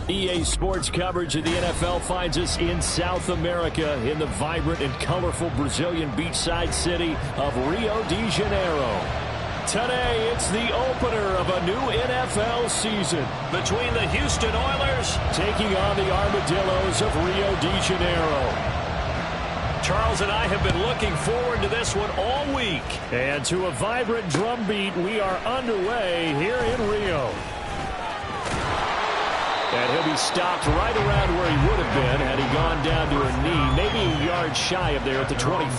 EA Sports coverage of the NFL finds us in South America in the vibrant and colorful Brazilian beachside city of Rio de Janeiro. Today, it's the opener of a new NFL season between the Houston Oilers taking on the Armadillos of Rio de Janeiro. Charles and I have been looking forward to this one all week. And to a vibrant drumbeat, we are underway here in Rio. And he'll be stopped right around where he would have been had he gone down to a knee, maybe a yard shy of there at the 24.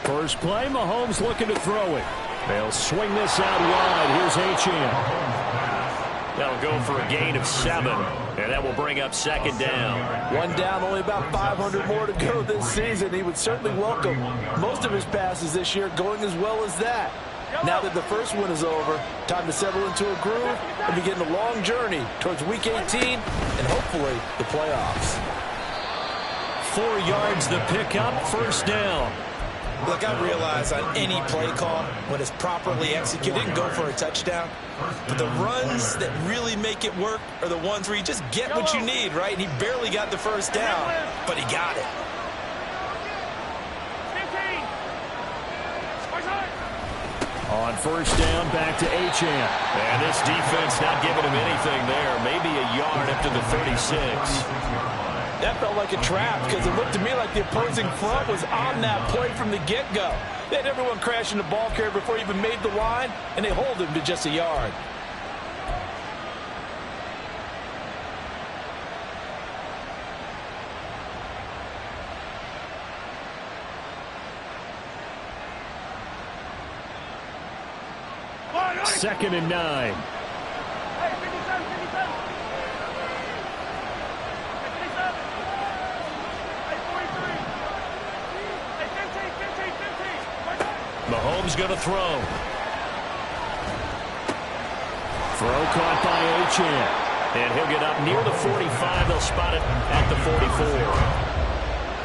First play, Mahomes looking to throw it. They'll swing this out wide. Here's Achane. That'll go for a gain of 7, and that will bring up second down. One down, only about 500 more to go this season. He would certainly welcome most of his passes this year going as well as that. Now that the first one is over, time to settle into a groove and begin the long journey towards Week 18 and hopefully the playoffs. 4 yards the pickup, first down. Look, I realize on any play call, when it's properly executed, it can go for a touchdown. But the runs that really make it work are the ones where you just get what you need, right? And he barely got the first down, but he got it. On first down, back to Achane. And this defense not giving him anything there. Maybe a yard up to the 36. That felt like a trap because it looked to me like the opposing front was on that play from the get-go. They had everyone crashing the ball carrier before he even made the line, and they hold him to just a yard. Second and 9. Mahomes going to throw. Throw caught by Achane. And he'll get up near the 45. They'll spot it at the 44.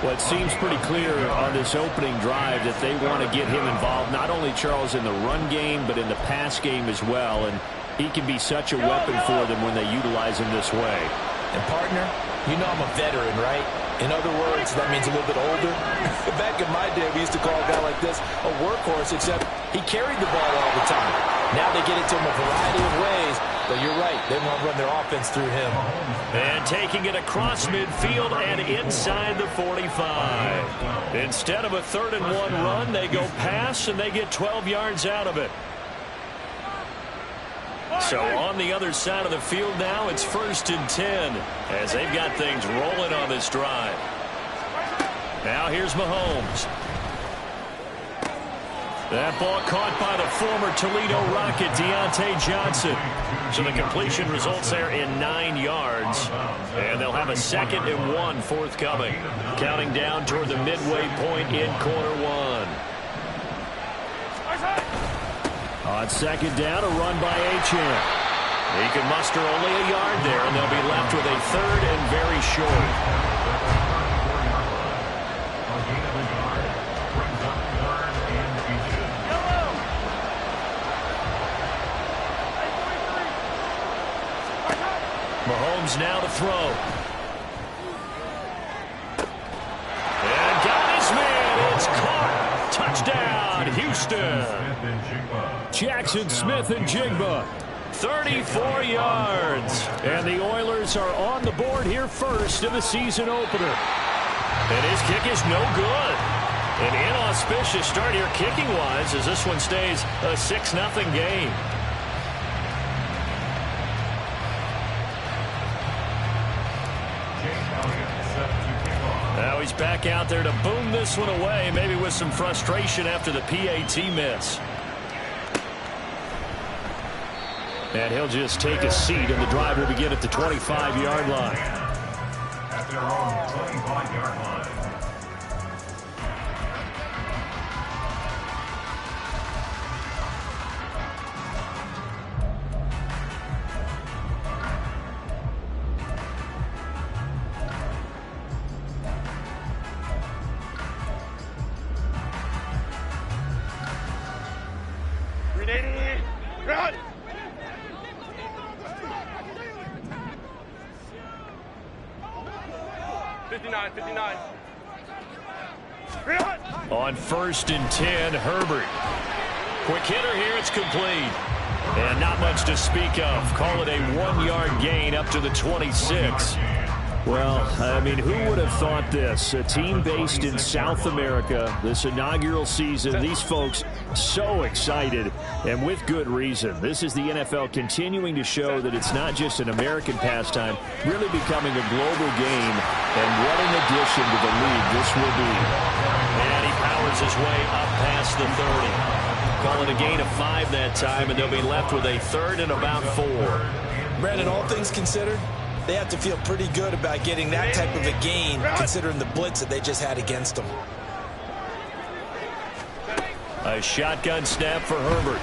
Well, it seems pretty clear on this opening drive that they want to get him involved, not only, Charles, in the run game, but in the pass game as well. And he can be such a weapon for them when they utilize him this way. And, partner, you know I'm a veteran, right? In other words, that means a little bit older. Back in my day, we used to call a guy like this a workhorse, except he carried the ball all the time. Now they get it to him a variety of ways, but you're right. They want to run their offense through him. And taking it across midfield and inside the 45. Instead of a 3rd and 1 run, they go pass, and they get 12 yards out of it. So on the other side of the field now, it's 1st and 10 as they've got things rolling on this drive. Now here's Mahomes. That ball caught by the former Toledo Rocket, Deontay Johnson. So the completion results there in 9 yards. And they'll have a 2nd and 1 forthcoming. Counting down toward the midway point in quarter 1. On second down, a run by Achane. He can muster only a yard there, and they'll be left with a 3rd and very short. Mahomes now to throw. And got his man. It's caught. Touchdown, Houston. Jackson Smith-Njigba, 34 yards. And the Oilers are on the board here first in the season opener. And his kick is no good. An inauspicious start here kicking-wise as this one stays a 6-0 game. Now he's back out there to boom this one away, maybe with some frustration after the PAT miss. And he'll just take a seat, and the drive will begin at the 25-yard line. At their own 25-yard line. On 1st and 10, Herbert. Quick hitter here, it's complete. And not much to speak of. Call it a 1-yard gain up to the 26. Well, I mean, who would have thought this? A team based in South America, this inaugural season, these folks so excited, and with good reason. This is the NFL continuing to show that it's not just an American pastime, really becoming a global game, and what an addition to the league this will be. And he powers his way up past the 30. Call it a gain of 5 that time, and they'll be left with a 3rd and about 4. Brandon, all things considered, they have to feel pretty good about getting that type of a gain, considering the blitz that they just had against them. A shotgun snap for Herbert.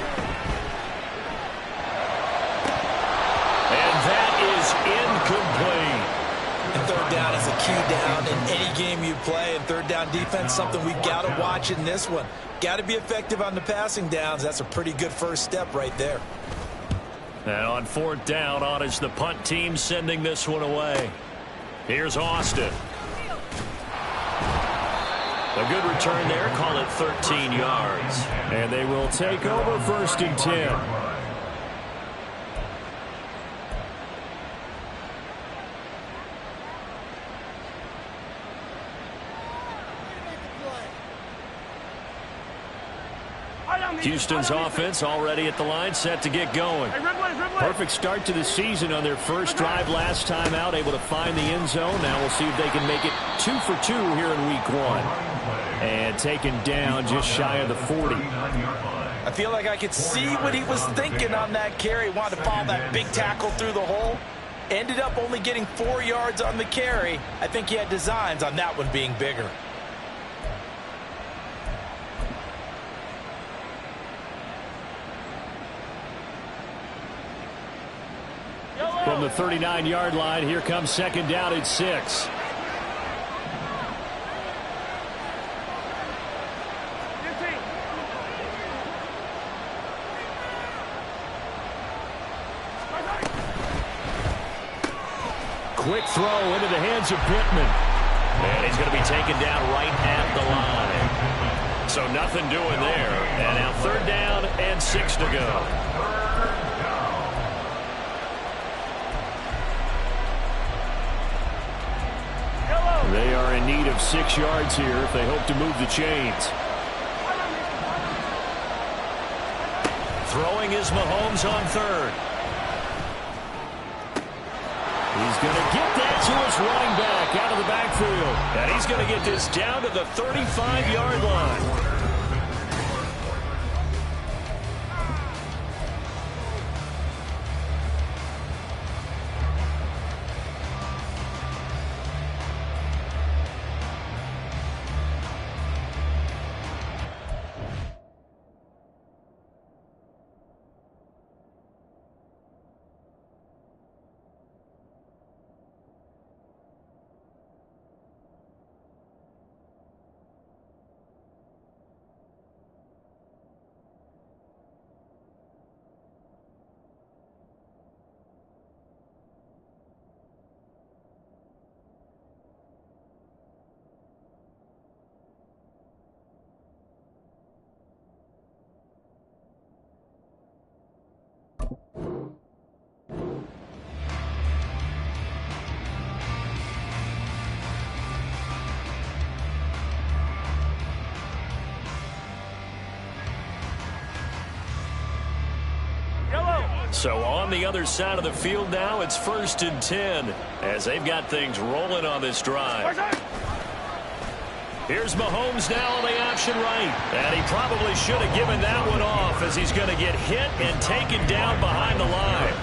And that is incomplete. And 3rd down is a key down in any game you play. And 3rd down defense, something we've got to watch in this one. Got to be effective on the passing downs. That's a pretty good first step right there. And on 4th down, on is the punt team sending this one away. Here's Austin. A good return there. Call it 13 yards. And they will take over 1st and 10. Houston's offense already at the line, set to get going. Perfect start to the season on their first drive last time out, able to find the end zone. Now we'll see if they can make it 2 for 2 here in week 1. And taken down just shy of the 40. I feel like I could see what he was thinking on that carry. Wanted to follow that big tackle through the hole. Ended up only getting 4 yards on the carry. I think he had designs on that one being bigger. From the 39-yard line, here comes 2nd down at 6. Quick throw into the hands of Pittman. And he's going to be taken down right at the line. So nothing doing there. And now 3rd down and 6 to go. They are in need of 6 yards here if they hope to move the chains. Throwing is Mahomes on 3rd. He's going to get that to his running back out of the backfield. And he's going to get this down to the 35-yard line. So on the other side of the field now, it's 1st and 10 as they've got things rolling on this drive. Here's Mahomes now on the option right. And he probably should have given that one off as he's going to get hit and taken down behind the line.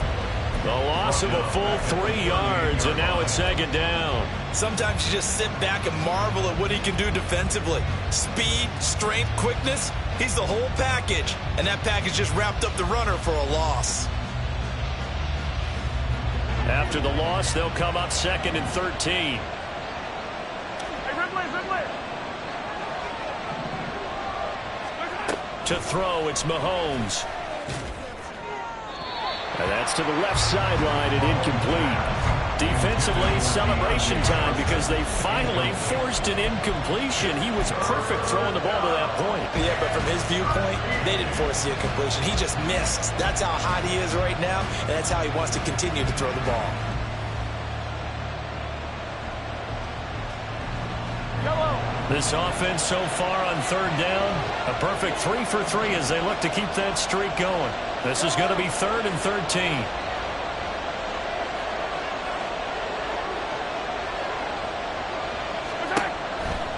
The loss of a full 3 yards, and now it's 2nd down. Sometimes you just sit back and marvel at what he can do defensively. Speed, strength, quickness, he's the whole package. And that package just wrapped up the runner for a loss. After the loss, they'll come up 2nd and 13. To throw, it's Mahomes. And that's to the left sideline and incomplete. Defensively, celebration time because they finally forced an incompletion. He was perfect throwing the ball to that point. Yeah, but from his viewpoint, they didn't force the incompletion. He just missed. That's how hot he is right now, and that's how he wants to continue to throw the ball. This offense so far on third down, a perfect 3 for 3 as they look to keep that streak going. This is going to be 3rd and 13.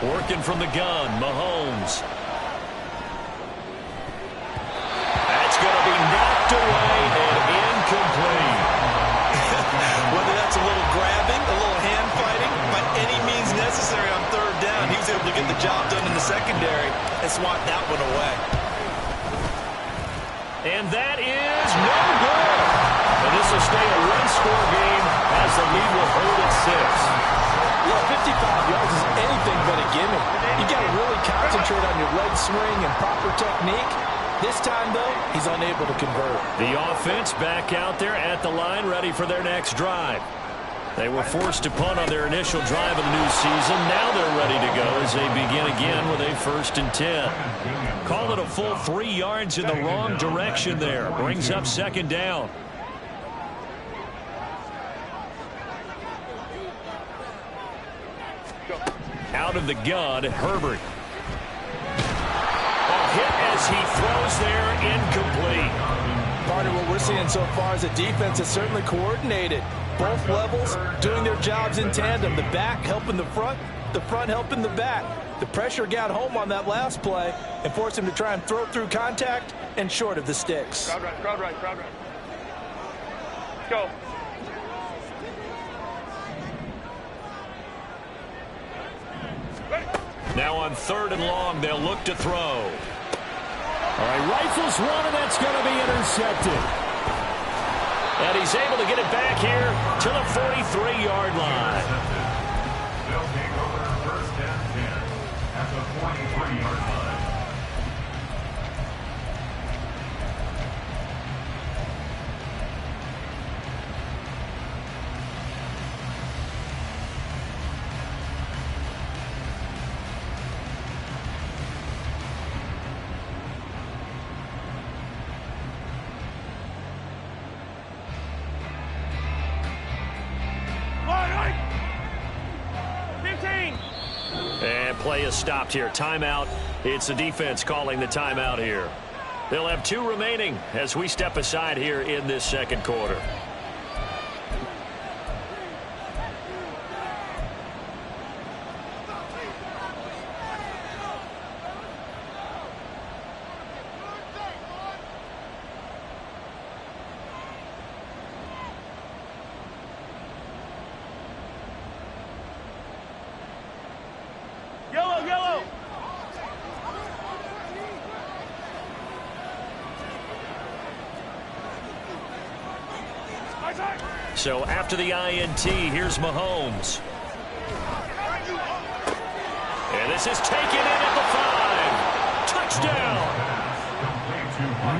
Working from the gun, Mahomes. That's going to be knocked away and incomplete. Whether that's a little grabbing, a little hand fighting, by any means necessary on third down, he was able to get the job done in the secondary and swat that one away. And that is no good. And this will stay a one-score game as the lead will hold at 6. Yeah, 55 yards is anything but a gimme. You got to really concentrate on your leg swing and proper technique. This time, though, he's unable to convert. The offense back out there at the line, ready for their next drive. They were forced to punt on their initial drive of the new season. Now they're ready to go as they begin again with a 1st and 10. Call it a full 3 yards in the wrong direction there. Brings up 2nd down. Out of the gun, Herbert. A hit as he throws there, incomplete. Partner, what we're seeing so far is the defense is certainly coordinated. Both levels doing their jobs in tandem. The back helping the front helping the back. The pressure got home on that last play and forced him to try and throw through contact and short of the sticks. Crowd right. Go. Now on 3rd and long, they'll look to throw. All right, rifles one, and that's going to be intercepted. And he's able to get it back here to the 43-yard line. They'll take over 1st and 10 at the 43-yard line. Play is stopped here. Timeout. It's the defense calling the timeout here. They'll have 2 remaining as we step aside here in this 2nd quarter. Yellow. So after the INT, here's Mahomes. And this is taken in at the 5. Touchdown.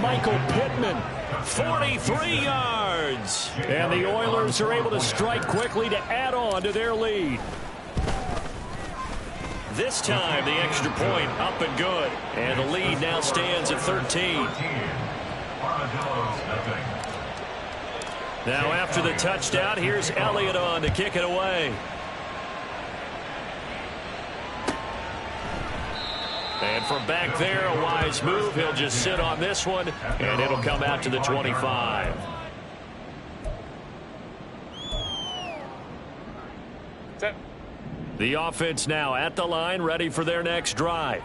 Michael Pittman, 43 yards. And the Oilers are able to strike quickly to add on to their lead. This time, the extra point up and good. And the lead now stands at 13. Now after the touchdown, here's Elliott on to kick it away. And from back there, a wise move. He'll just sit on this one, and it'll come out to the 25. Set. The offense now at the line, ready for their next drive.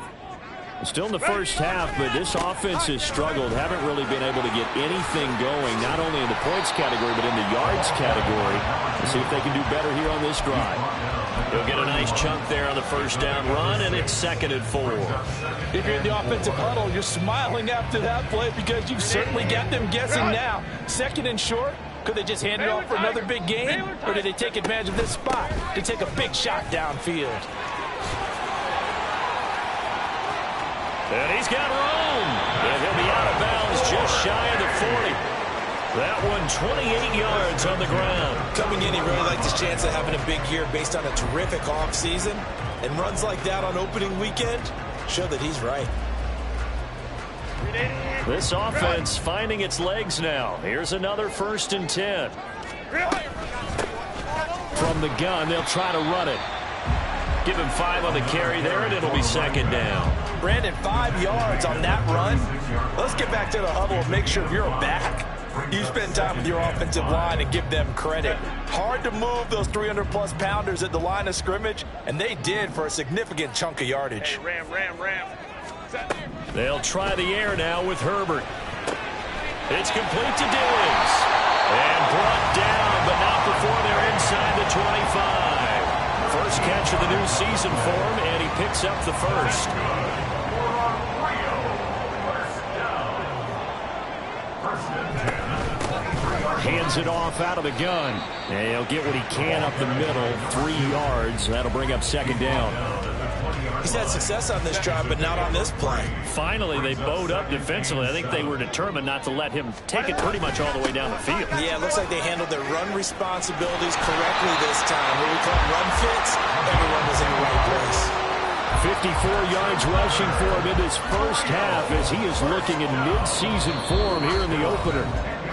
Still in the first half, but this offense has struggled. Haven't really been able to get anything going, not only in the points category, but in the yards category. Let's see if they can do better here on this drive. He'll get a nice chunk there on the first down run, and it's 2nd and 4. If you're in the offensive huddle, you're smiling after that play because you've certainly got them guessing now. 2nd and short. Could they just hand it off for another big gain, or did they take advantage of this spot to take a big shot downfield? And he's got room. And he'll be out of bounds just shy of the 40. That one 28 yards on the ground. Coming in, he really liked his chance of having a big year based on a terrific offseason. And runs like that on opening weekend show that he's right. This offense finding its legs now. Here's another 1st and 10. From the gun, they'll try to run it. Give him 5 on the carry there, and it'll be 2nd down. Brandon, 5 yards on that run. Let's get back to the huddle and make sure if you're a back, you spend time with your offensive line and give them credit. Hard to move those 300-plus pounders at the line of scrimmage, and they did for a significant chunk of yardage. Hey, ram. They'll try the air now with Herbert. It's complete to Diggs. And brought down, but not before they're inside the 25. First catch of the new season for him, and he picks up the first. Hands it off out of the gun. And he'll get what he can up the middle, 3 yards. That'll bring up 2nd down. He's had success on this drive, but not on this play. Finally, they bowed up defensively. I think they were determined not to let him take it pretty much all the way down the field. Yeah, it looks like they handled their run responsibilities correctly this time. What we call run fits, everyone was in the right place. 54 yards rushing for him in his first half as he is looking in mid-season form here in the opener.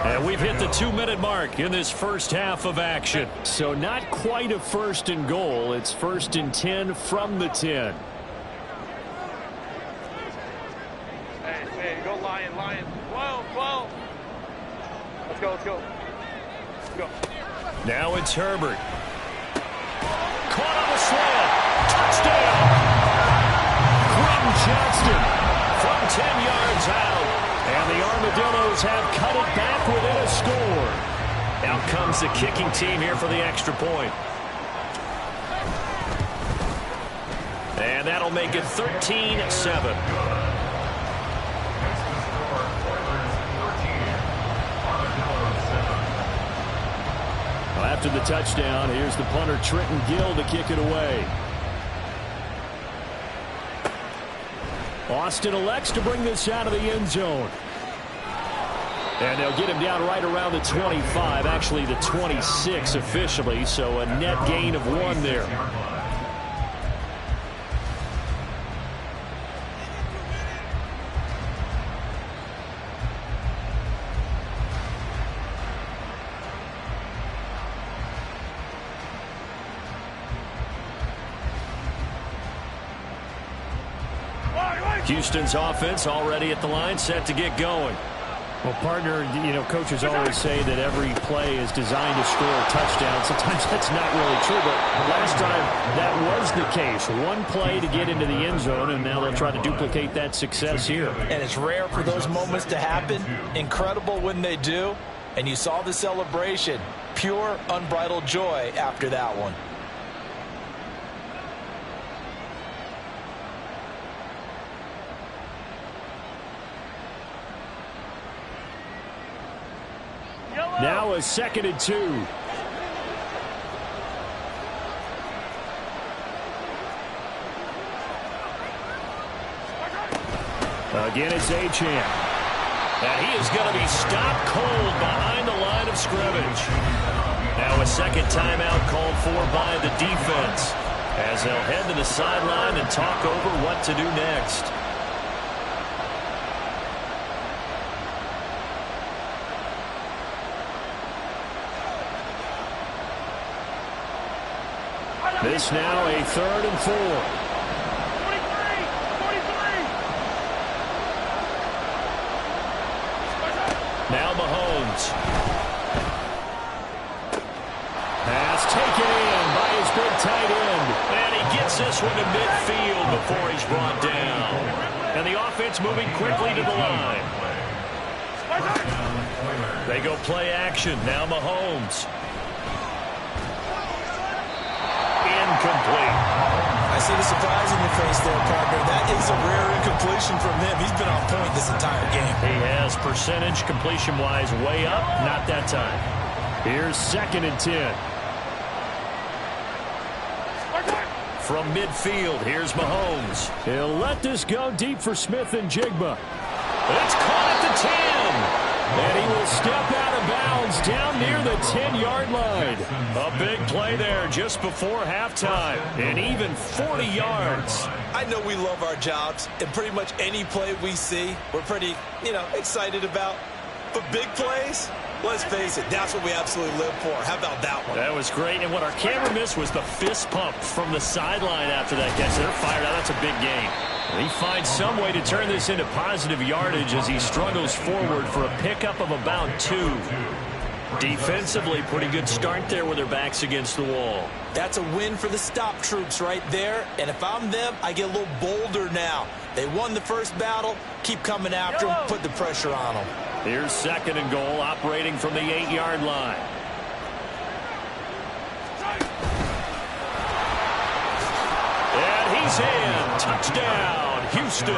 And we've hit the 2-minute mark in this first half of action. So not quite a 1st and goal. It's 1st and 10 from the 10. Hey, go Lion. 12. Let's go. Now it's Herbert. Caught on the slant. Touchdown. Quentin Johnston from 10 yards out. And the Armadillos have cut it back within a score. Out comes the kicking team here for the extra point. And that'll make it 13-7. After the touchdown, here's the punter Trenton Gill to kick it away. Austin elects to bring this out of the end zone. And they'll get him down right around the 25, actually the 26 officially, so a net gain of 1 there. Houston's offense already at the line, set to get going. Well, partner, coaches always say that every play is designed to score a touchdown. Sometimes that's not really true, but last time that was the case. 1 play to get into the end zone, and now they'll try to duplicate that success here. And it's rare for those moments to happen. Incredible when they do. And you saw the celebration. Pure, unbridled joy after that one. Now a 2nd and 2. Again, it's Achane. And he is going to be stopped cold behind the line of scrimmage. Now a 2nd timeout called for by the defense as they'll head to the sideline and talk over what to do next. This now a 3rd and 4. 43. Now Mahomes. Pass taken in by his big tight end. And he gets this one to midfield before he's brought down. And the offense moving quickly to the line. They go play action. Now Mahomes. Incomplete. I see the surprise in your face there, partner. That is a rare incompletion from him. He's been on point this entire game. He has percentage completion-wise way up. Not that time. Here's 2nd and 10. From midfield, here's Mahomes. He'll let this go deep for Smith and Jigba. It's caught at the 10. And he will step out of bounds down near the 10-yard line. A big play there just before halftime. And even 40 yards. I know we love our jobs, and pretty much any play we see, we're pretty, excited about. But big plays, let's face it, that's what we absolutely live for. How about that one? That was great. And what our camera missed was the fist pump from the sideline after that catch. They're fired out. That's a big gain. He finds some way to turn this into positive yardage as he struggles forward for a pickup of about 2. Defensively, pretty good start there with their backs against the wall. That's a win for the stop troops right there. And if I'm them, I get a little bolder now. They won the first battle. Keep coming after them. Put the pressure on them. Here's 2nd and goal, operating from the 8-yard line. And he's in. Touchdown, Houston.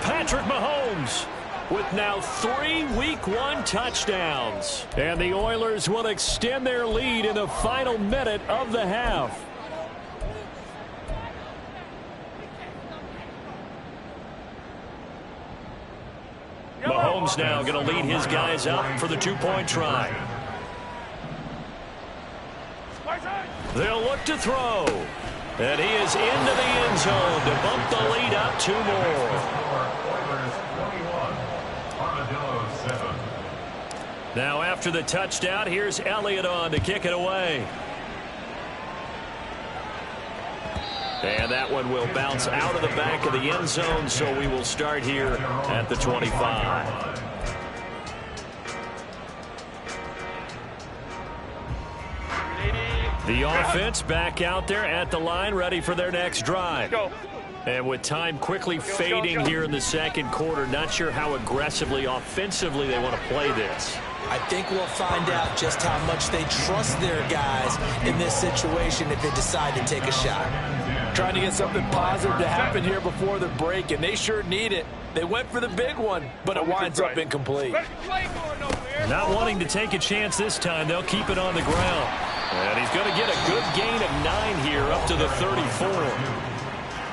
Patrick Mahomes with now 3 Week 1 touchdowns. And the Oilers will extend their lead in the final minute of the half. Mahomes now going to lead his guys up for the 2-point try. They'll look to throw. And he is into the end zone to bump the lead up 2 more. Now after the touchdown, here's Elliott on to kick it away. And that one will bounce out of the back of the end zone, so we will start here at the 25. The offense back out there at the line, ready for their next drive. And with time quickly fading here in the second quarter, not sure how aggressively, offensively they want to play this. I think we'll find out just how much they trust their guys in this situation if they decide to take a shot. Trying to get something positive to happen here before the break, and they sure need it. They went for the big one, but it winds up incomplete. Not wanting to take a chance this time, they'll keep it on the ground. And he's going to get a good gain of 9 here up to the 34.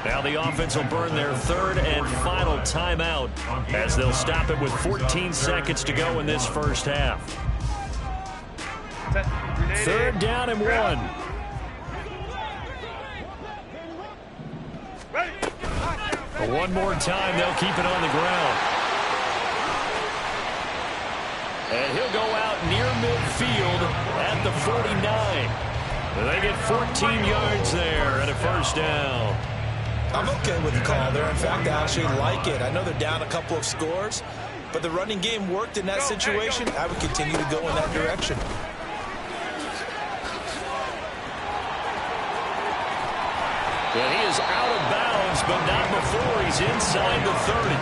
Now the offense will burn their 3rd and final timeout as they'll stop it with 14 seconds to go in this first half. 3rd down and 1. One more time, they'll keep it on the ground. And he'll go out near midfield at the 49. They get 14 yards there and a first down. I'm okay with the call there. In fact, I actually like it. I know they're down a couple of scores, but the running game worked in that situation. I would continue to go in that direction. And he is out of bounds, but not before he's inside the 30.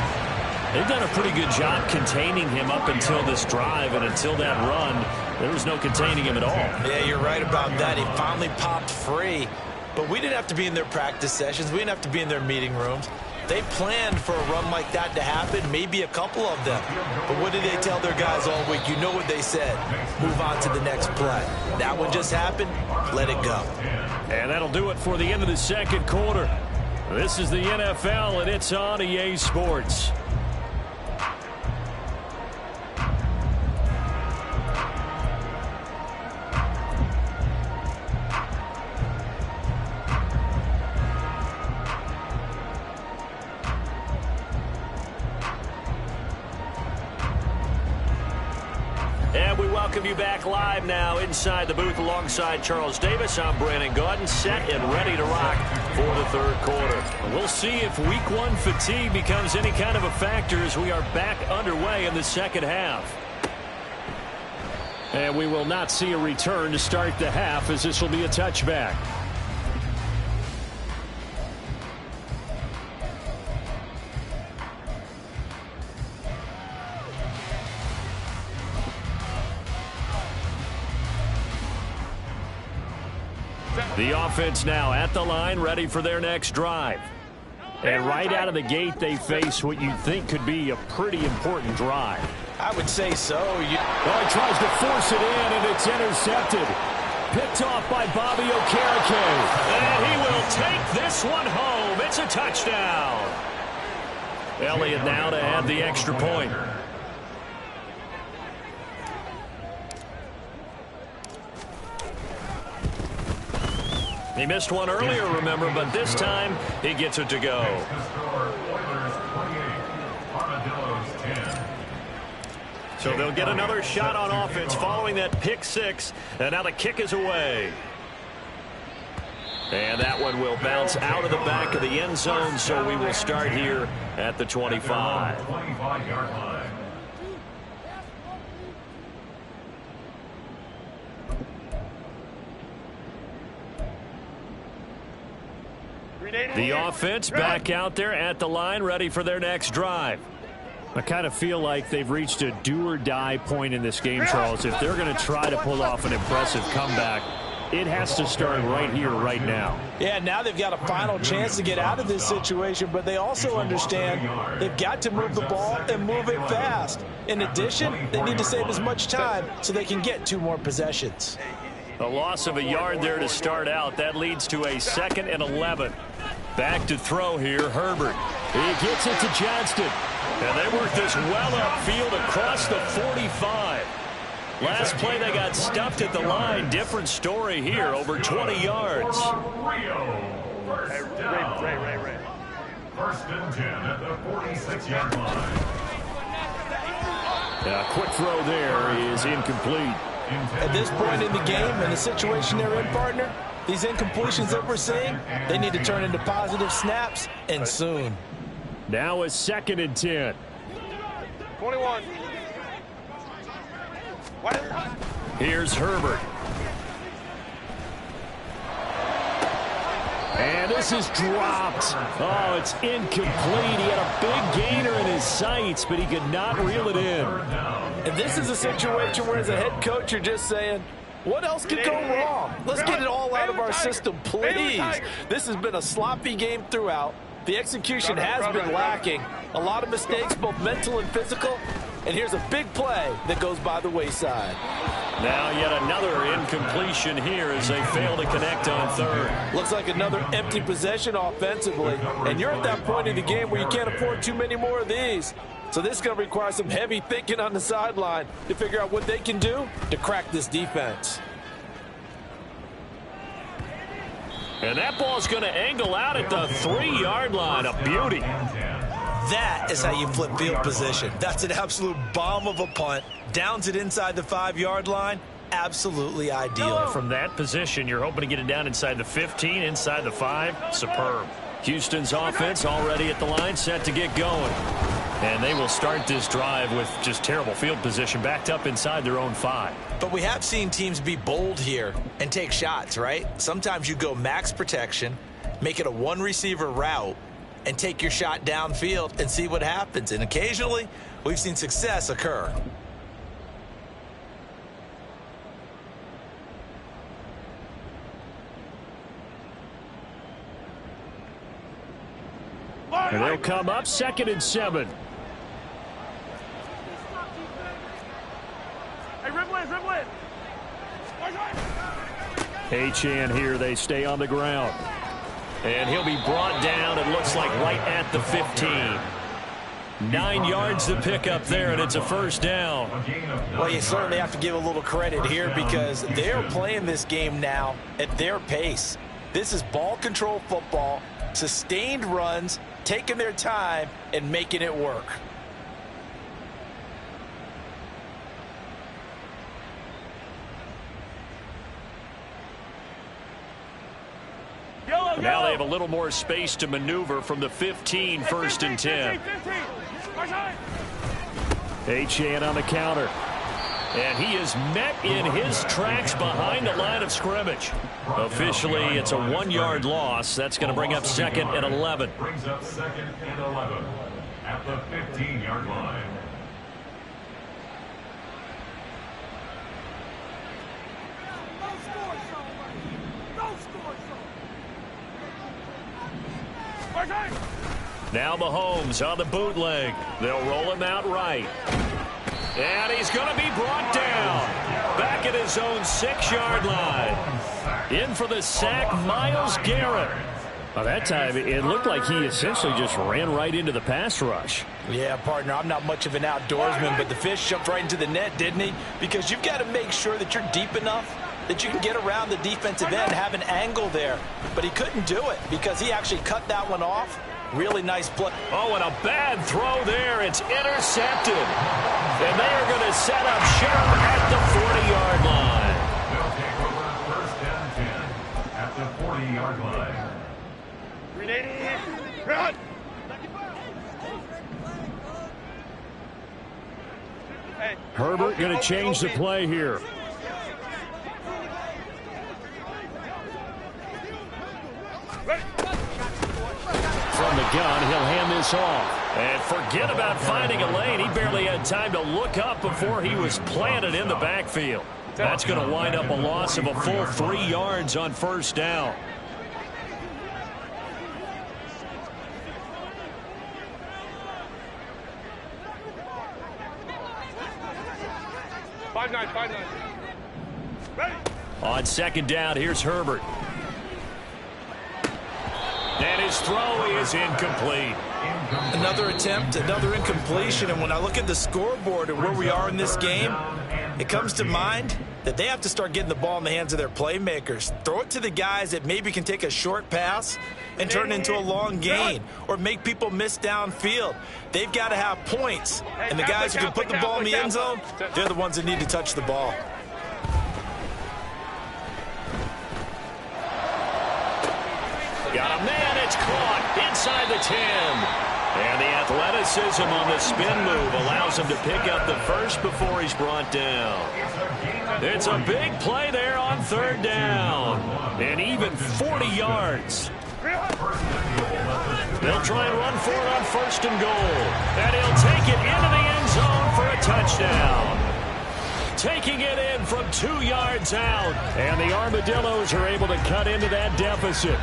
They've done a pretty good job containing him up until this drive, and until that run, there was no containing him at all. Yeah, you're right about that. He finally popped free. But we didn't have to be in their practice sessions. We didn't have to be in their meeting rooms. They planned for a run like that to happen, maybe a couple of them. But what did they tell their guys all week? You know what they said. Move on to the next play. That one just happened. Let it go. And that'll do it for the end of the second quarter. This is the NFL, and it's on EA Sports. And we welcome you back live now inside the booth alongside Charles Davis. I'm Brandon Gaudin, set and ready to rock for the third quarter. We'll see if Week 1 fatigue becomes any kind of a factor as we are back underway in the second half. And we will not see a return to start the half, as this will be a touchback. The offense now at the line, ready for their next drive. And right out of the gate, they face what you think could be a pretty important drive. I would say so. He tries to force it in, and it's intercepted. Picked off by Bobby Okereke. And he will take this one home. It's a touchdown. Elliott now to add the extra point. He missed one earlier, remember, but this time he gets it to go. So they'll get another shot on offense following that pick six, and now the kick is away. And that one will bounce out of the back of the end zone, so we will start here at the 25. 25-yard line. The offense back out there at the line, ready for their next drive. I kind of feel like they've reached a do-or-die point in this game, Charles. If they're going to try to pull off an impressive comeback, it has to start right here, right now. Yeah, now they've got a final chance to get out of this situation, but they also understand they've got to move the ball and move it fast. In addition, they need to save as much time so they can get 2 more possessions. A loss of a yard there to start out. That leads to a 2nd and 11. Back to throw here, Herbert. He gets it to Johnston. And they work this well upfield across the 45. Last play they got stuffed at the line. Different story here, over 20 yards. Ray. First and 10 at the 46-yard line. A quick throw there is incomplete. At this point in the game and the situation they're in, partner, these incompletions that we're seeing, they need to turn into positive snaps, and soon. Now a 2nd and 10. 21. Here's Herbert. And this is dropped. Oh, it's incomplete. He had a big gainer in his sights, but he could not reel it in. And this is a situation where, as a head coach, you're just saying, what else could go wrong? Let's get it all out of our system, please. This has been a sloppy game throughout. The execution has been lacking. A lot of mistakes, both mental and physical. And here's a big play that goes by the wayside. Now yet another incompletion here as they fail to connect on 3rd. Looks like another empty possession offensively. And you're at that point in the game where you can't afford too many more of these. So this is going to require some heavy thinking on the sideline to figure out what they can do to crack this defense. And that ball's going to angle out at the 3-yard line. A beauty. That is how you flip field position. That's an absolute bomb of a punt. Downs it inside the 5-yard line. Absolutely ideal. From that position, you're hoping to get it down inside the 15, inside the 5. Superb. Houston's offense already at the line, set to get going. And they will start this drive with just terrible field position, backed up inside their own 5. But we have seen teams be bold here and take shots, right? Sometimes you go max protection, make it a 1-receiver route, and take your shot downfield and see what happens. And occasionally, we've seen success occur. And they'll come up 2nd and 7. Achane here, they stay on the ground. And he'll be brought down, it looks like right at the 15. 9 yards to pick up there, and it's a 1st down. Well, you certainly have to give a little credit here because they're playing this game now at their pace. This is ball control football, sustained runs, taking their time, and making it work. Now they have a little more space to maneuver from the 15, 1st and 10. Achane on the counter. And he is met in his tracks behind the line of scrimmage. Officially, it's a 1-yard loss. That's going to bring up 2nd and 11. Brings up 2nd and 11 at the 15-yard line. Now Mahomes on the bootleg. They'll roll him out right. And he's going to be brought down. Back at his own 6-yard line. In for the sack, Myles Garrett. By that time, it looked like he essentially just ran right into the pass rush. Yeah, partner, I'm not much of an outdoorsman, but the fish jumped right into the net, didn't he? Because you've got to make sure that you're deep enough that you can get around the defensive end, have an angle there. But he couldn't do it because he actually cut that one off. Really nice play. Oh, and a bad throw there. It's intercepted. And they are going to set up Sherm at the 40-yard line. They'll take over first and 10 at the 40-yard line. Run! Herbert going to change the play here. From the gun, he'll hand this off. And forget about finding a lane. He barely had time to look up before he was planted in the backfield. That's going to wind up a loss of a full 3 yards on first down. On second down, here's Herbert. And his throw is incomplete. Another attempt, another incompletion. And when I look at the scoreboard and where we are in this game, it comes to mind that they have to start getting the ball in the hands of their playmakers. Throw it to the guys that maybe can take a short pass and turn it into a long gain or make people miss downfield. They've got to have points. And the guys who can put the ball in the end zone, they're the ones that need to touch the ball. Got a man, it's caught inside the 10. And the athleticism on the spin move allows him to pick up the first before he's brought down. It's a big play there on third down. And even 40 yards. They'll try and run for it on first and goal. And he'll take it into the end zone for a touchdown. Taking it in from 2 yards out. And the Armadillos are able to cut into that deficit.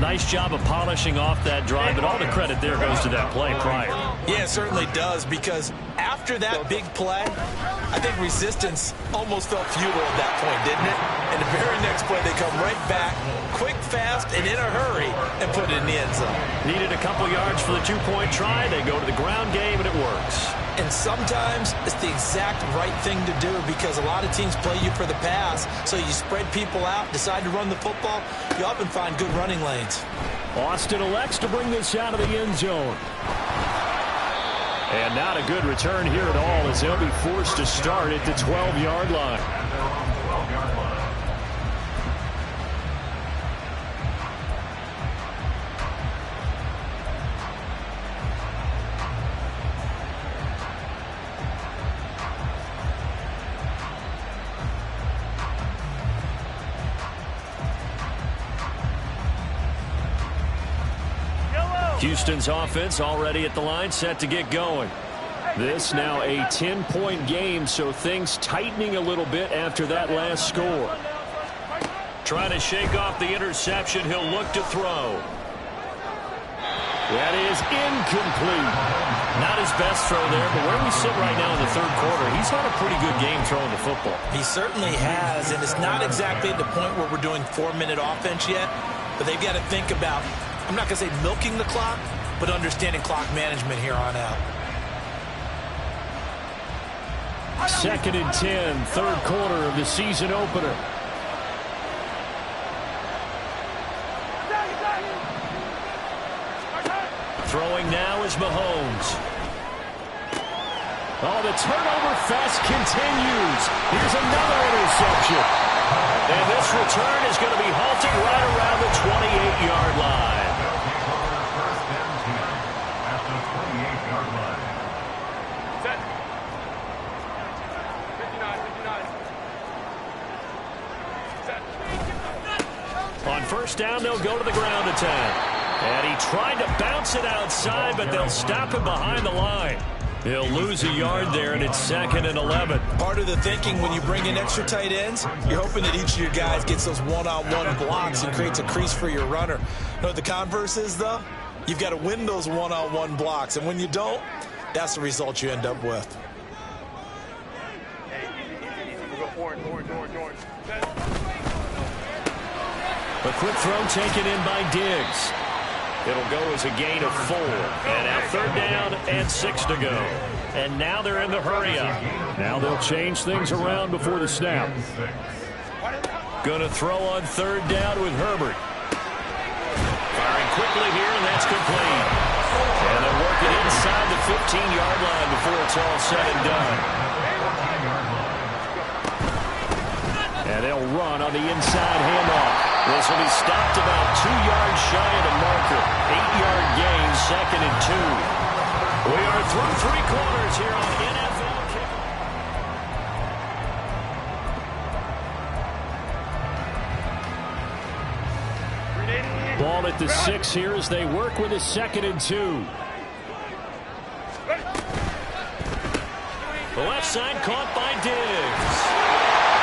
Nice job of polishing off that drive, but all the credit there goes to that play prior. Yeah, it certainly does, because after that big play, I think resistance almost felt futile at that point, didn't it? And the very next play, they come right back, quick, fast, and in a hurry, and put it in the end zone. Needed a couple yards for the two-point try. They go to the ground game, and it works. And sometimes it's the exact right thing to do, because a lot of teams play you for the pass, so you spread people out, decide to run the football, you often find good running lanes. Austin elects to bring this out of the end zone. And not a good return here at all, as they'll be forced to start at the 12-yard line. Houston's offense already at the line, set to get going. This now a 10-point game, so things tightening a little bit after that last score. Trying to shake off the interception. He'll look to throw. That is incomplete. Not his best throw there, but where we sit right now in the third quarter, he's had a pretty good game throwing the football. He certainly has, and it's not exactly at the point where we're doing 4-minute offense yet, but they've got to think about, I'm not going to say milking the clock, but understanding clock management here on out. 2nd and 10, third quarter of the season opener. Throwing now is Mahomes. Oh, the turnover fest continues. Here's another interception. And this return is going to be halted right around the 28-yard line. On first down, they'll go to the ground attack. And he tried to bounce it outside, but they'll stop him behind the line. He'll lose a yard there, and it's 2nd and 11. Part of the thinking when you bring in extra tight ends, you're hoping that each of your guys gets those one-on-one blocks and creates a crease for your runner. You know what the converse is, though? You've got to win those one-on-one blocks, and when you don't, that's the result you end up with. A quick throw taken in by Diggs. It'll go as a gain of 4. And now 3rd down and 6 to go. And now they're in the hurry up. Now they'll change things around before the snap. Going to throw on 3rd down with Herbert. Firing quickly here, and that's complete. And they'll work it inside the 15-yard line before it's all said and done. And they'll run on the inside handoff. This will be stopped about 2 yards shy of the marker. 8-yard gain, 2nd and 2. We are through 3 quarters here on NFL Kickoff. Ball at the 6 here as they work with a 2nd and 2. The left side caught by Diggs.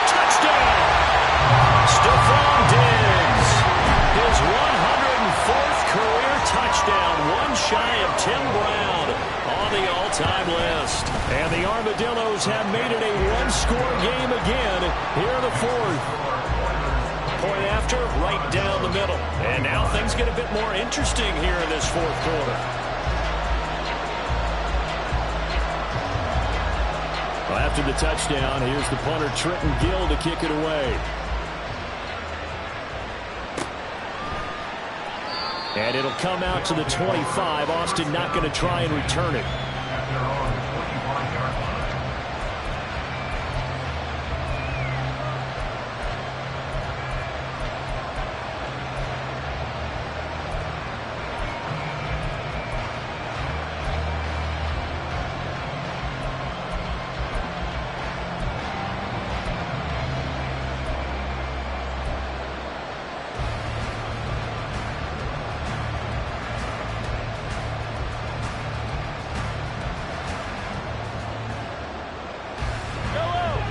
Touchdown! Stephon Diggs. His 104th career touchdown. One shy of Tim Brown on the all-time list. And the Armadillos have made it a one-score game again here in the 4th. Point after, right down the middle. And now things get a bit more interesting here in this 4th quarter. Well, after the touchdown, here's the punter Trenton Gill to kick it away. And it'll come out to the 25. Austin not going to try and return it.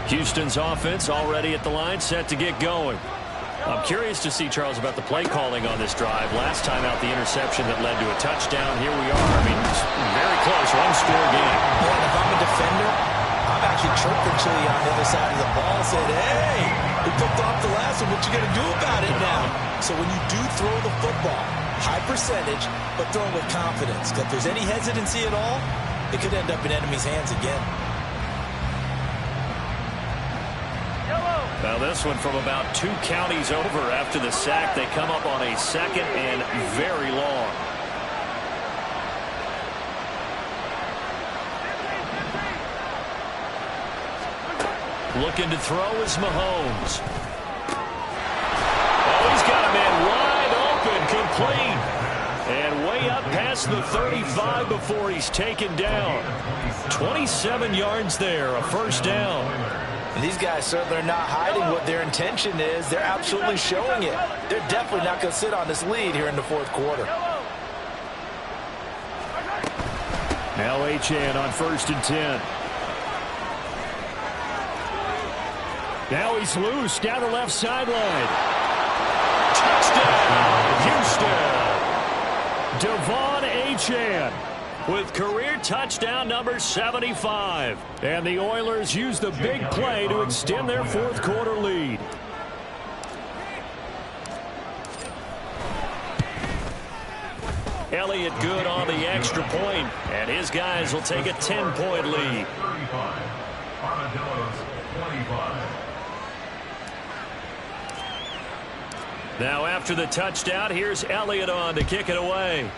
Houston's offense already at the line, set to get going. I'm curious to see, Charles, about the play calling on this drive. Last time out, the interception that led to a touchdown. Here we are. I mean, it's very close, one-score game. And if I'm a defender, I'm actually chirping Chili on the other side of the ball, saying, hey, we picked off the last one. What you going to do about it now? So when you do throw the football, high percentage, but throw it with confidence. If there's any hesitancy at all, it could end up in enemy's hands again. Now this one from about 2 counties over after the sack. They come up on a 2nd and very long. Looking to throw is Mahomes. Oh, he's got a man wide open, complete. And way up past the 35 before he's taken down. 27 yards there, a 1st down. And these guys certainly are not hiding what their intention is. They're absolutely showing it. They're definitely not going to sit on this lead here in the 4th quarter. Now Achane on 1st and 10. Now he's loose down the left sideline. Touchdown, Houston. Devon Achane with career touchdown number 75. And the Oilers use the big play to extend their 4th quarter lead. Elliott good on the extra point, and his guys will take a 10-point lead. 35. Armadillos 25. Now after the touchdown, here's Elliott on to kick it away.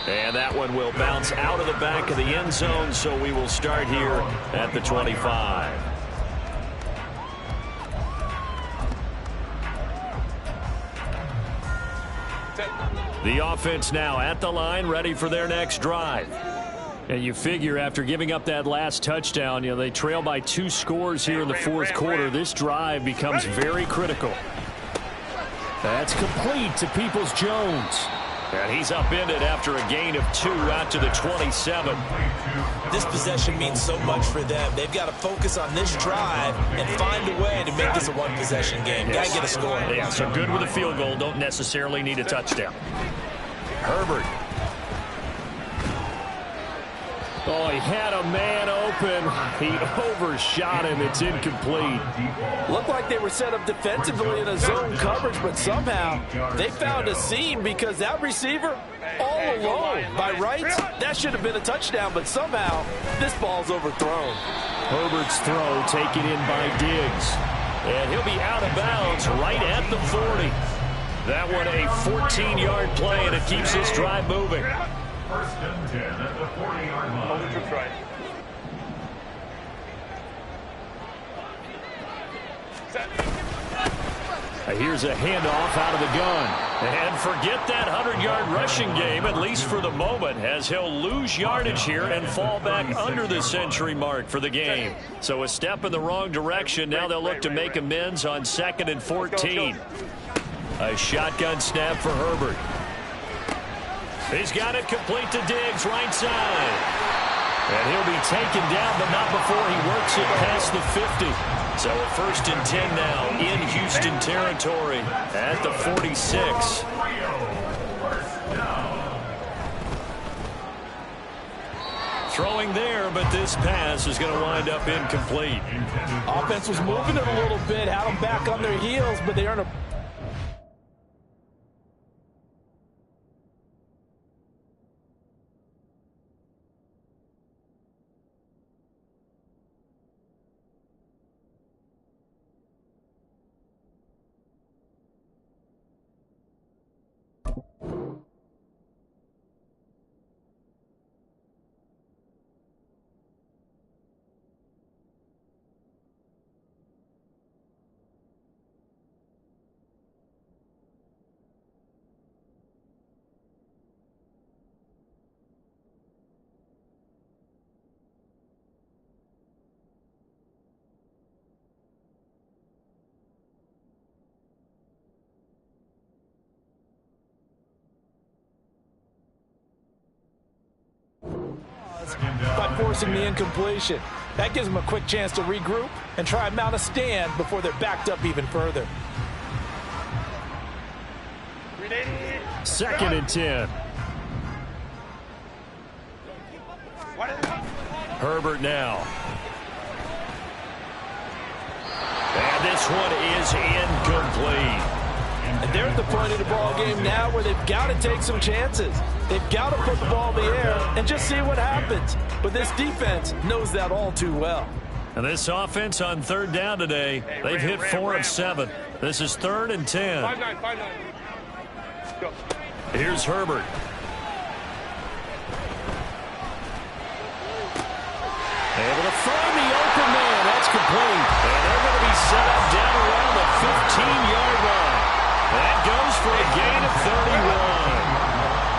And that one will bounce out of the back of the end zone, so we will start here at the 25. The offense now at the line, ready for their next drive. And you figure after giving up that last touchdown, you know, they trail by 2 scores here in the 4th quarter. This drive becomes very critical. That's complete to Peoples-Jones. And he's upended after a gain of 2 out to the 27. This possession means so much for them. They've got to focus on this drive and find a way to make this a one-possession game. Got to get a score. Yeah, so good with a field goal. Don't necessarily need a touchdown. Herbert. Oh, he had a man open. He overshot him. It's incomplete. Looked like they were set up defensively in a zone coverage, but somehow they found a seam because that receiver all alone. By rights, that should have been a touchdown, but somehow this ball's overthrown. Herbert's throw taken in by Diggs. And he'll be out of bounds right at the 40. That one a 14-yard play, and it keeps this drive moving. First and 10 at the 40-yard line. Hold the troops right. Set. Here's a handoff out of the gun. And forget that 100-yard rushing game, at least for the moment, as he'll lose yardage here and fall back under the century mark for the game. So a step in the wrong direction. Now they'll look to make amends on 2nd and 14. A shotgun snap for Herbert. He's got it complete to Diggs, right side. And he'll be taken down, but not before he works it past the 50. So a 1st and 10 now in Houston territory at the 46. Throwing there, but this pass is going to wind up incomplete. Offense was moving it a little bit, had them back on their heels, but they earned a... by forcing the incompletion. That gives them a quick chance to regroup and try and mount a stand before they're backed up even further. 2nd and 10. Herbert now. And this one is incomplete. And they're at the point of the ball game now where they've got to take some chances. They've got to put the ball in the air and just see what happens. But this defense knows that all too well. And this offense on 3rd down today, they've hit 4 of 7. This is 3rd and 10. 5-9. Go. Here's Herbert. Able to find the open man. That's complete. And they're going to be set up down around the 15-yard line. That goes for a gain of 31.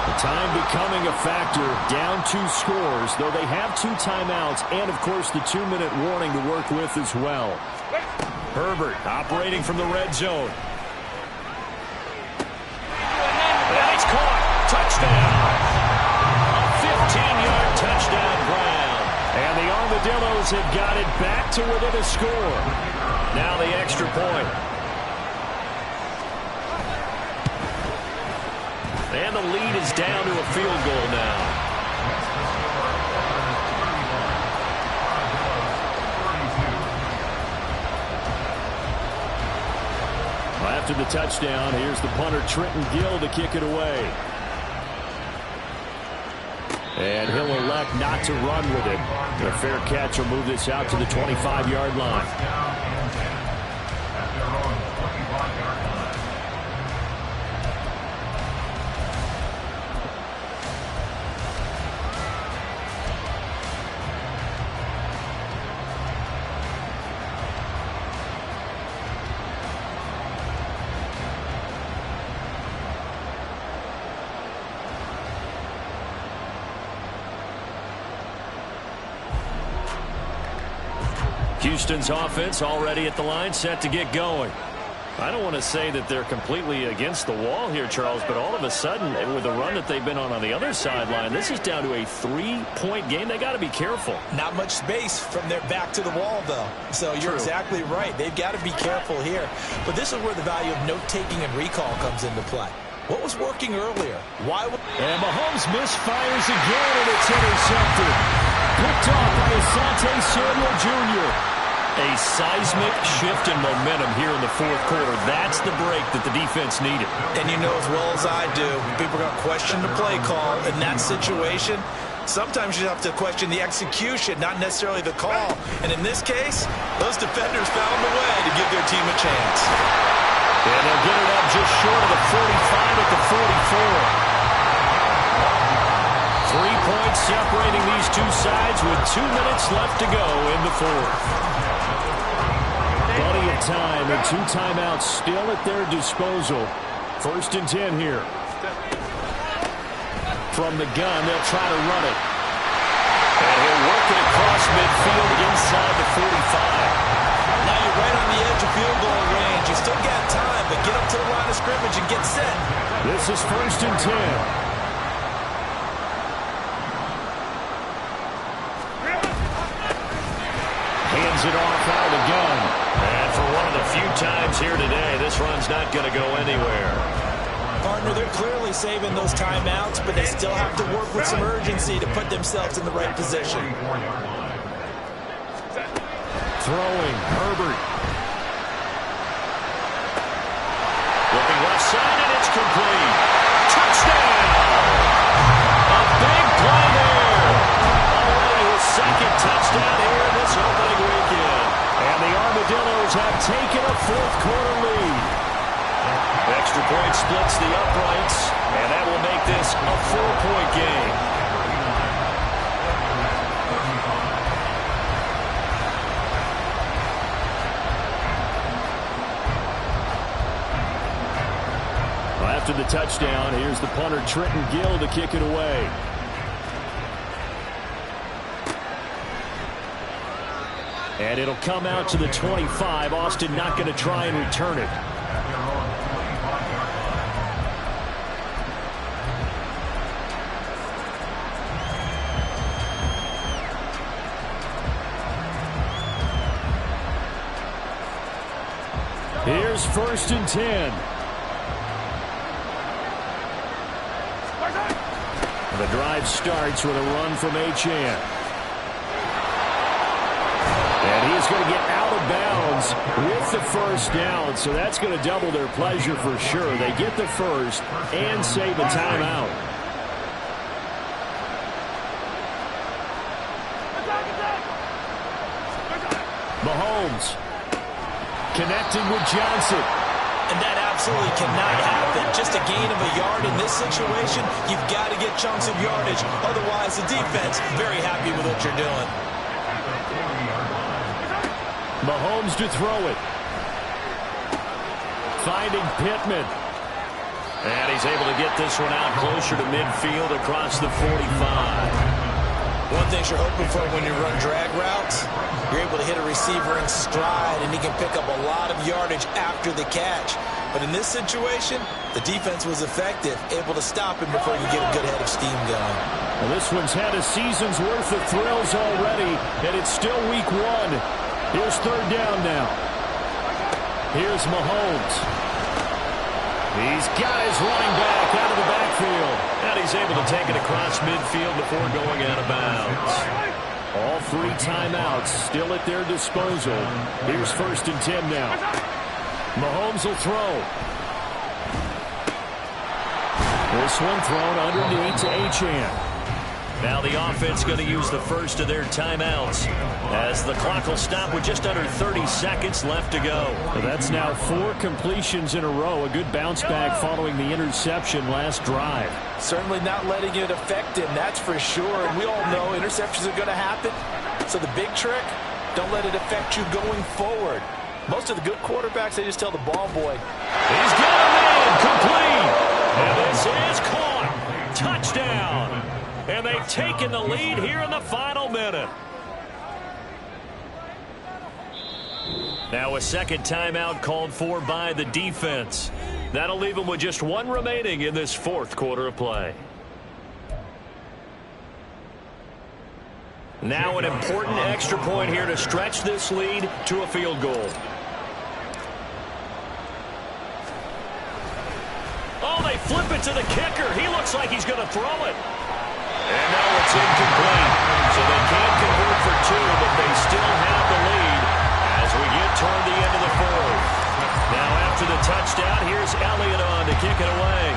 The time becoming a factor, down 2 scores, though they have 2 timeouts and, of course, the 2-minute warning to work with as well. Herbert operating from the red zone. And it's caught. Touchdown. A 15-yard touchdown Brown. And the Armadillos have got it back to within a score. Now the extra point. And the lead is down to a field goal now. After the touchdown, here's the punter Trenton Gill to kick it away. And he'll elect not to run with it. A fair catch will move this out to the 25-yard line. Houston's offense already at the line, set to get going. I don't want to say that they're completely against the wall here, Charles, but all of a sudden, with the run that they've been on the other sideline, this is down to a 3-point game. They got to be careful. Not much space from their back to the wall, though. So you're exactly right. They've got to be careful here. But this is where the value of note-taking and recall comes into play. What was working earlier? Why? And Mahomes misfires again, and it's intercepted. picked off by Asante Samuel Jr. A seismic shift in momentum here in the fourth quarter. That's the break that the defense needed. And you know as well as I do, people are going to question the play call in that situation. Sometimes you have to question the execution, not necessarily the call. And in this case, those defenders found a way to give their team a chance. And they'll get it up just short of the 45 at the 44. 3 points separating these two sides with 2 minutes left to go in the fourth. Plenty of time and 2 timeouts still at their disposal. 1st and 10 here. From the gun, they'll try to run it. And he'll work it across midfield inside the 45. Now you're right on the edge of field goal range. You still got time, but get up to the line of scrimmage and get set. This is 1st and 10. Hands it off out of the gun. And for one of the few times here today, this run's not going to go anywhere. Partner, they're clearly saving those timeouts, but they still have to work with some urgency to put themselves in the right position. Throwing, Herbert. Looking left side, and it's complete. Touchdown! A big play there. Already his 2nd touchdown here in this opening weekend. And the Armadillos have taken a fourth quarter lead. Extra point splits the uprights, and that will make this a 4-point game. Well, after the touchdown, here's the punter Trenton Gill to kick it away. And it'll come out to the 25. Austin not going to try and return it. Here's 1st and 10. The drive starts with a run from Achane. And he's going to get out of bounds with the first down, so that's going to double their pleasure for sure. They get the first and save a timeout. Mahomes connecting with Johnson. And that absolutely cannot happen. Just a gain of a yard in this situation, you've got to get chunks of yardage. Otherwise, the defense very happy with what you're doing. Mahomes to throw it. Finding Pittman. And he's able to get this one out closer to midfield across the 45. One thing you're hoping for when you run drag routes, you're able to hit a receiver in stride, and he can pick up a lot of yardage after the catch. But in this situation, the defense was effective, able to stop him before you get a good head of steam going. Well, this one's had a season's worth of thrills already, and it's still week 1. Here's 3rd down now. Here's Mahomes. He's got his running back out of the backfield. And he's able to take it across midfield before going out of bounds. All 3 timeouts still at their disposal. Here's 1st and 10 now. Mahomes will throw. This one thrown underneath to Achane. Now the offense going to use the first of their timeouts as the clock will stop with just under 30 seconds left to go. Well, that's now 4 completions in a row. A good bounce back following the interception last drive. Certainly not letting it affect him, that's for sure. And we all know interceptions are going to happen. So the big trick, don't let it affect you going forward. Most of the good quarterbacks, they just tell the ball boy. He's got a man complete. And this is caught. Touchdown. And they've taken the lead here in the final minute. Now a second timeout called for by the defense. That'll leave them with just 1 remaining in this 4th quarter of play. Now an important extra point here to stretch this lead to a field goal. Oh, they flip it to the kicker. He looks like he's going to throw it. And now it's incomplete. So So they can't convert for two, but they still have the lead as we get toward the end of the fourth. Now after the touchdown, here's Elliott on to kick it away.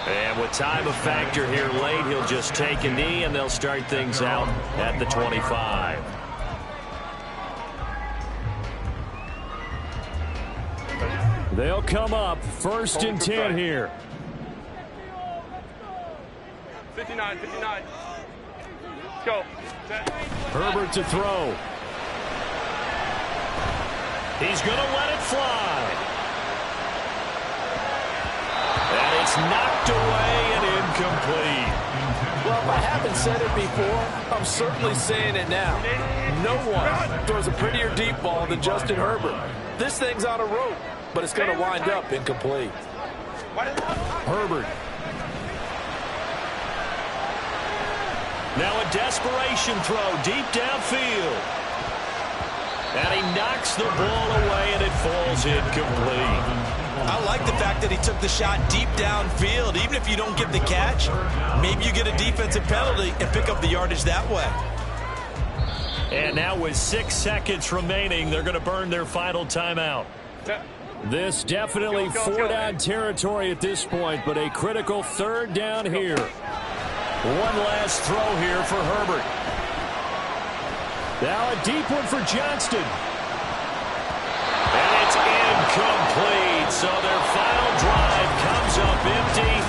And with time a factor here late, he'll just take a knee, and they'll start things out at the 25. They'll come up 1st and 10 here. 59. Go. Set. Herbert to throw. He's going to let it fly. And it's knocked away and incomplete. Well, if I haven't said it before, I'm certainly saying it now. No one throws a prettier deep ball than Justin Herbert. This thing's on a rope, but it's going to wind up incomplete. Herbert. Now a desperation throw deep downfield. And he knocks the ball away, and it falls incomplete. I like the fact that he took the shot deep downfield. Even if you don't get the catch, maybe you get a defensive penalty and pick up the yardage that way. And now with 6 seconds remaining, they're going to burn their final timeout. This definitely 4-down territory at this point, but a critical 3rd down here. One last throw here for Herbert. Now a deep one for Johnston. And it's incomplete. So their final drive comes up empty.